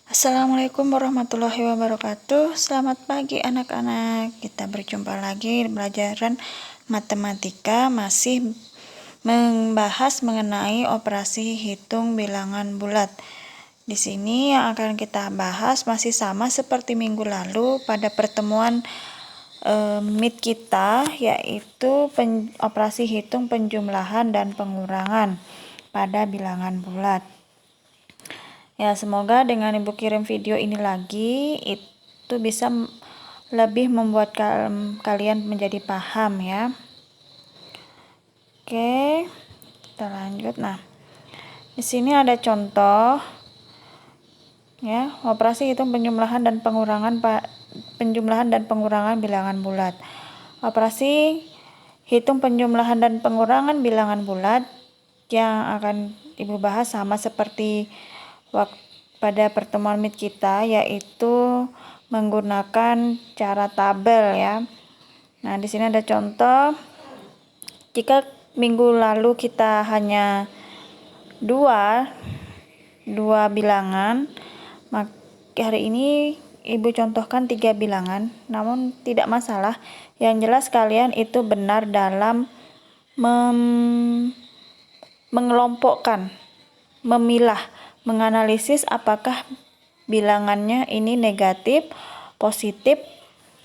Assalamualaikum warahmatullahi wabarakatuh. Selamat pagi anak-anak. Kita berjumpa lagi di pelajaran matematika, masih membahas mengenai operasi hitung bilangan bulat. Di sini yang akan kita bahas masih sama seperti minggu lalu pada pertemuan meet kita, yaitu operasi hitung penjumlahan dan pengurangan pada bilangan bulat. Ya, semoga dengan Ibu kirim video ini lagi, itu bisa lebih membuat kalian menjadi paham ya. Oke, kita lanjut. Nah, di sini ada contoh ya, operasi hitung penjumlahan dan pengurangan bilangan bulat. Operasi hitung penjumlahan dan pengurangan bilangan bulat yang akan Ibu bahas sama seperti pada pertemuan meet kita, yaitu menggunakan cara tabel ya. Nah, di sini ada contoh. Jika minggu lalu kita hanya dua bilangan, maka hari ini Ibu contohkan 3 bilangan, namun tidak masalah. Yang jelas kalian itu benar dalam mengelompokkan, memilah, menganalisis apakah bilangannya ini negatif, positif,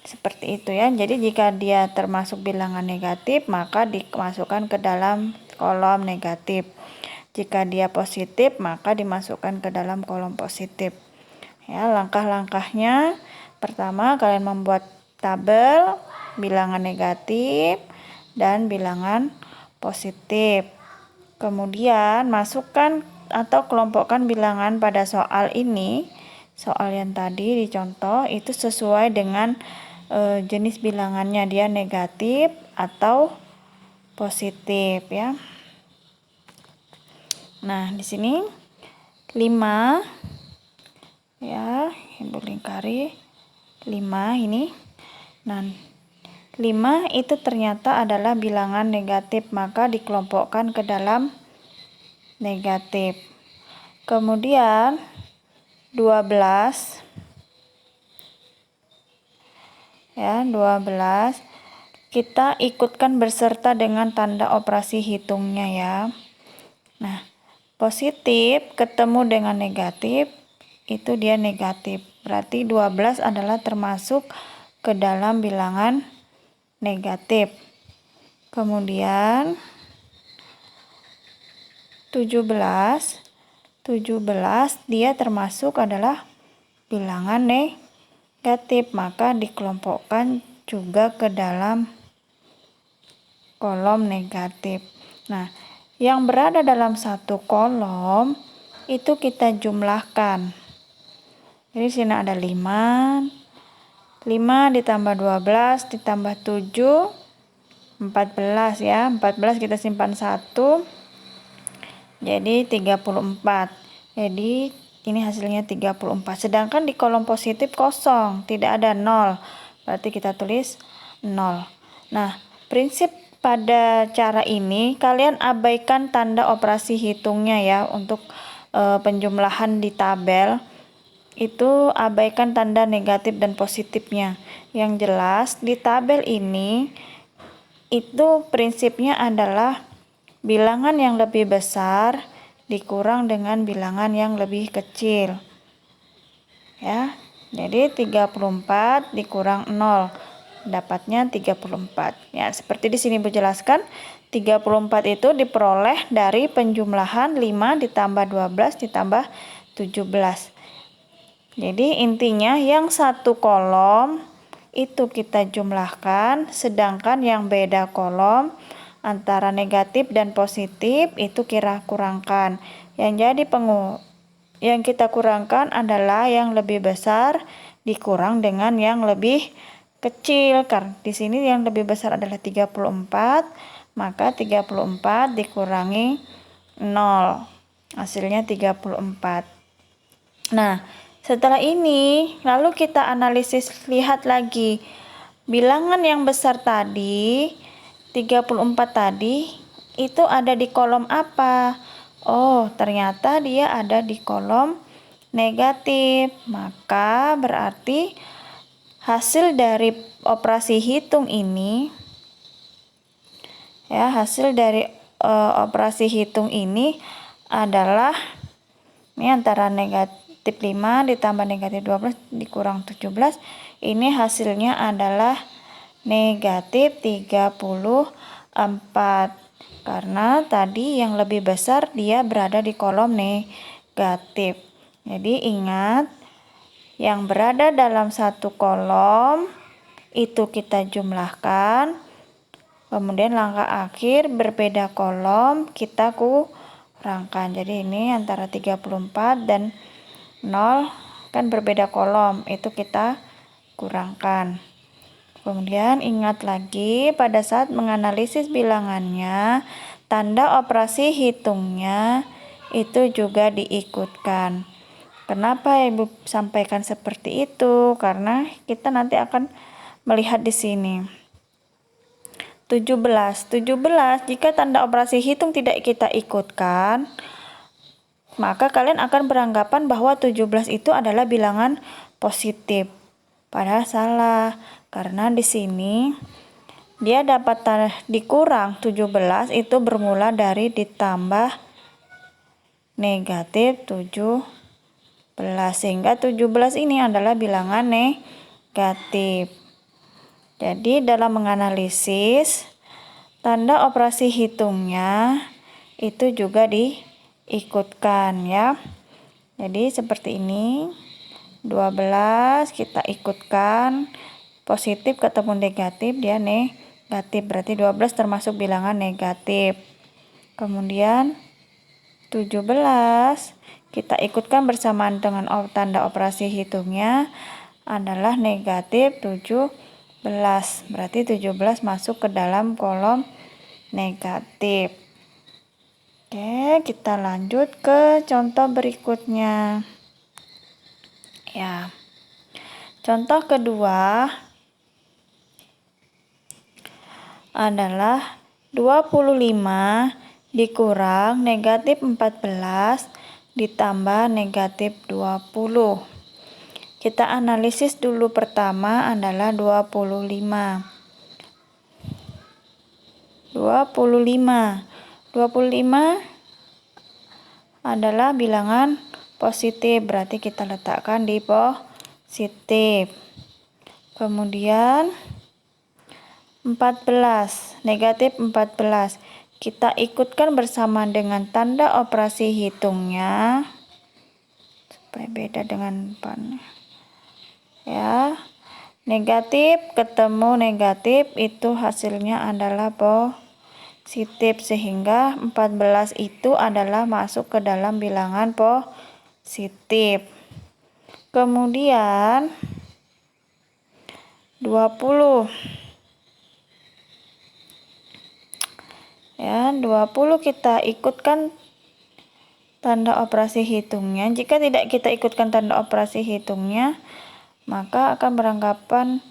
seperti itu ya. Jadi jika dia termasuk bilangan negatif, maka dimasukkan ke dalam kolom negatif. Jika dia positif, maka dimasukkan ke dalam kolom positif. Ya, langkah-langkahnya, pertama kalian membuat tabel bilangan negatif dan bilangan positif. Kemudian masukkan atau kelompokkan bilangan pada soal ini, soal yang tadi dicontoh itu sesuai dengan jenis bilangannya, dia negatif atau positif ya. Nah, di sini 5 ya, Ibu lingkari 5 ini. Nah, 5 itu ternyata adalah bilangan negatif, maka dikelompokkan ke dalam negatif. Kemudian 12 ya, 12 kita ikutkan berserta dengan tanda operasi hitungnya ya. Nah, positif ketemu dengan negatif, itu dia negatif. Berarti 12 adalah termasuk ke dalam bilangan negatif. Kemudian 17 dia termasuk adalah bilangan negatif, maka dikelompokkan juga ke dalam kolom negatif. Nah, yang berada dalam satu kolom itu kita jumlahkan. Jadi sini ada 5 ditambah 12 ditambah 7, 14 ya. 14 kita simpan 1, jadi 34. Jadi ini hasilnya 34. Sedangkan di kolom positif kosong, tidak ada 0. Berarti kita tulis 0. Nah, prinsip pada cara ini kalian abaikan tanda operasi hitungnya ya. Untuk penjumlahan di tabel itu abaikan tanda negatif dan positifnya. Yang jelas di tabel ini itu prinsipnya adalah bilangan yang lebih besar dikurang dengan bilangan yang lebih kecil. Ya. Jadi 34 dikurang 0 dapatnya 34. Ya, seperti di sini Bu jelaskan, 34 itu diperoleh dari penjumlahan 5 ditambah 12 ditambah 17. Jadi intinya yang satu kolom itu kita jumlahkan, sedangkan yang beda kolom antara negatif dan positif itu kita kurangkan. Yang kita kurangkan adalah yang lebih besar dikurang dengan yang lebih kecil. Karena di sini yang lebih besar adalah 34, maka 34 dikurangi 0. Hasilnya 34. Nah, setelah ini lalu kita analisis, lihat lagi bilangan yang besar tadi 34 tadi itu ada di kolom apa? Oh, ternyata dia ada di kolom negatif. Maka berarti hasil dari operasi hitung ini, ya, hasil dari operasi hitung ini adalah ini antara negatif 5 ditambah negatif 12 dikurang 17. Ini hasilnya adalah negatif 34. Karena tadi yang lebih besar dia berada di kolom negatif. Jadi ingat, yang berada dalam satu kolom itu kita jumlahkan. Kemudian langkah akhir berbeda kolom kita kurangkan. Jadi ini antara 34 dan 0 kan berbeda kolom, itu kita kurangkan. Kemudian ingat lagi pada saat menganalisis bilangannya, tanda operasi hitungnya itu juga diikutkan. Kenapa Ibu sampaikan seperti itu? Karena kita nanti akan melihat di sini. 17 jika tanda operasi hitung tidak kita ikutkan, maka kalian akan beranggapan bahwa 17 itu adalah bilangan positif. Padahal salah, karena di sini dia dapat dikurang 17 itu bermula dari ditambah negatif 17, sehingga 17 ini adalah bilangan negatif. Jadi dalam menganalisis, tanda operasi hitungnya itu juga diikutkan, ya. Jadi seperti ini, 12 kita ikutkan, positif ketemu negatif, dia negatif, berarti 12 termasuk bilangan negatif. Kemudian 17 kita ikutkan bersamaan dengan tanda operasi hitungnya adalah negatif 17. Berarti 17 masuk ke dalam kolom negatif. Oke, kita lanjut ke contoh berikutnya. Ya. Contoh kedua adalah 25 dikurang negatif 14 ditambah negatif 20. Kita analisis dulu, pertama adalah 25. 25 adalah bilangan positif, berarti kita letakkan di positif. Kemudian 14, negatif 14. Kita ikutkan bersama dengan tanda operasi hitungnya supaya beda dengan pannya. Ya, negatif ketemu negatif itu hasilnya adalah positif, sehingga 14 itu adalah masuk ke dalam bilangan positif. Kemudian 20. Ya, 20 kita ikutkan tanda operasi hitungnya. Jika tidak kita ikutkan tanda operasi hitungnya, maka akan beranggapan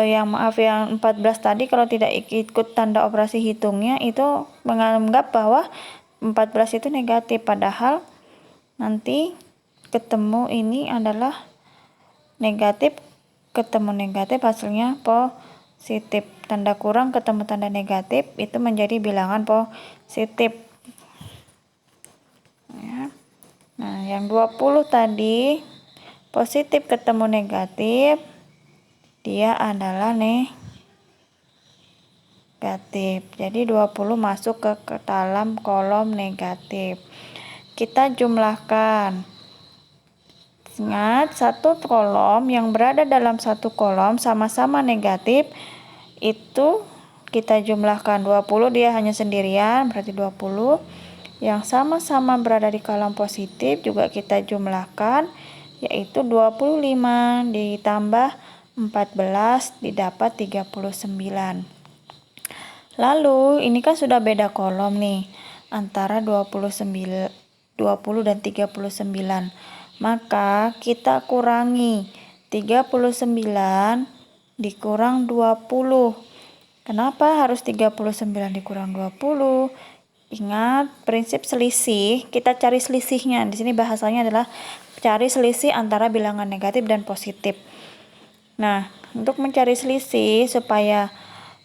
yang 14 tadi kalau tidak ikut tanda operasi hitungnya itu menganggap bahwa 14 itu negatif, padahal nanti ketemu ini adalah negatif ketemu negatif hasilnya positif. Tanda kurang ketemu tanda negatif itu menjadi bilangan positif. Ya. Nah, yang 20 tadi positif ketemu negatif, dia adalah negatif. Jadi 20 masuk ke dalam kolom negatif. Kita jumlahkan. Ingat, satu kolom yang berada dalam satu kolom sama-sama negatif, itu kita jumlahkan. 20 dia hanya sendirian, berarti 20. Yang sama-sama berada di kolom positif juga kita jumlahkan, yaitu 25 ditambah 14 didapat 39. Lalu ini kan sudah beda kolom nih antara 20 dan 39. Maka kita kurangi 39 dikurang 20. Kenapa harus 39 dikurang 20? ingat prinsip selisih, kita cari selisihnya. Di sini bahasanya adalah cari selisih antara bilangan negatif dan positif. Nah, untuk mencari selisih supaya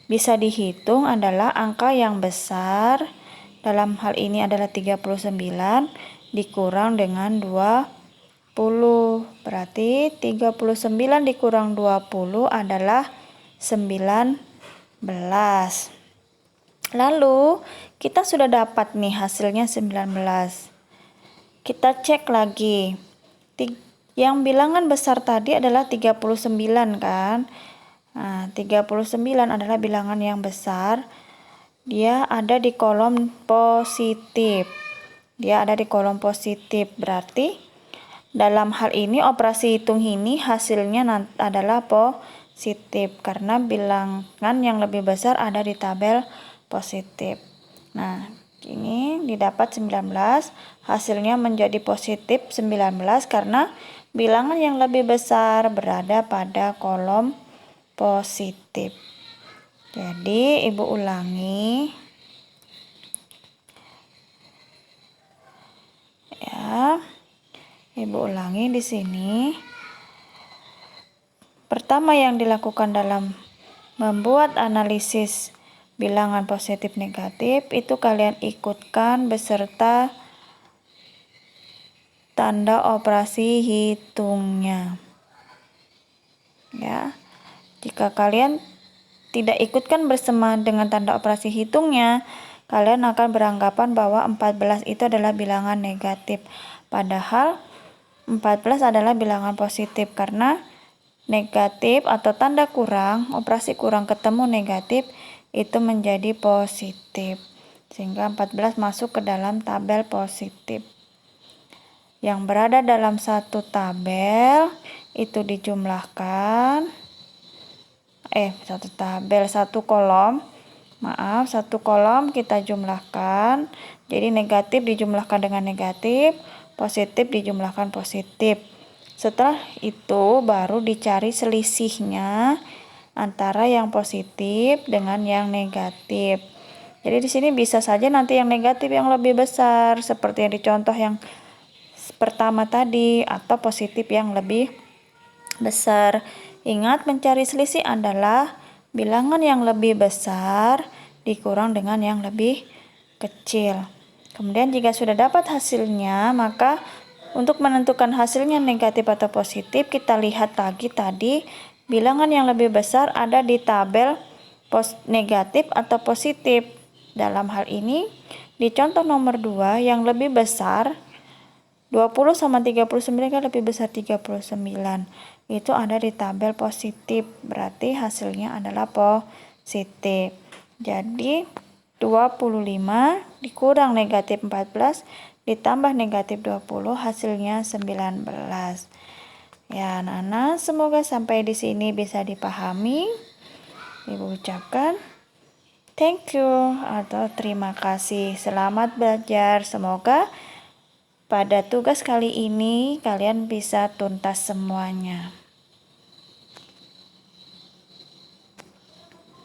bisa dihitung adalah angka yang besar, dalam hal ini adalah 39 dikurang dengan 20. Berarti 39 dikurang 20 adalah 19. Lalu kita sudah dapat nih hasilnya 19. Kita cek lagi. Yang bilangan besar tadi adalah 39 kan? Nah, 39 adalah bilangan yang besar. Dia ada di kolom positif. Berarti dalam hal ini operasi hitung ini hasilnya adalah positif karena bilangan yang lebih besar ada di tabel positif. Nah, ini didapat 19, hasilnya menjadi positif 19 karena bilangan yang lebih besar berada pada kolom positif. Jadi, Ibu ulangi. Ya. Ibu ulangi di sini. Pertama yang dilakukan dalam membuat analisis bilangan positif negatif itu kalian ikutkan beserta tanda operasi hitungnya. Ya. Jika kalian tidak ikutkan bersama dengan tanda operasi hitungnya, kalian akan beranggapan bahwa 14 itu adalah bilangan negatif. Padahal 14 adalah bilangan positif karena negatif atau tanda kurang, operasi kurang ketemu negatif itu menjadi positif. Sehingga 14 masuk ke dalam tabel positif. Yang berada dalam satu tabel itu dijumlahkan. Satu kolom. Satu kolom kita jumlahkan. Jadi negatif dijumlahkan dengan negatif, positif dijumlahkan positif. Setelah itu baru dicari selisihnya antara yang positif dengan yang negatif. Jadi di sini bisa saja nanti yang negatif yang lebih besar seperti yang di contoh yang pertama tadi atau positif yang lebih besar. Ingat, mencari selisih adalah bilangan yang lebih besar dikurang dengan yang lebih kecil. Kemudian jika sudah dapat hasilnya, maka untuk menentukan hasilnya negatif atau positif, kita lihat lagi tadi bilangan yang lebih besar ada di tabel negatif atau positif. Dalam hal ini, di contoh nomor 2 yang lebih besar 20 sama 39 kan lebih besar 39. Itu ada di tabel positif. Berarti hasilnya adalah positif. Jadi 25 dikurang negatif 14 ditambah negatif 20 hasilnya 19. Ya, anak-anak, semoga sampai di sini bisa dipahami. Ibu ucapkan thank you atau terima kasih. Selamat belajar. Semoga pada tugas kali ini kalian bisa tuntas semuanya.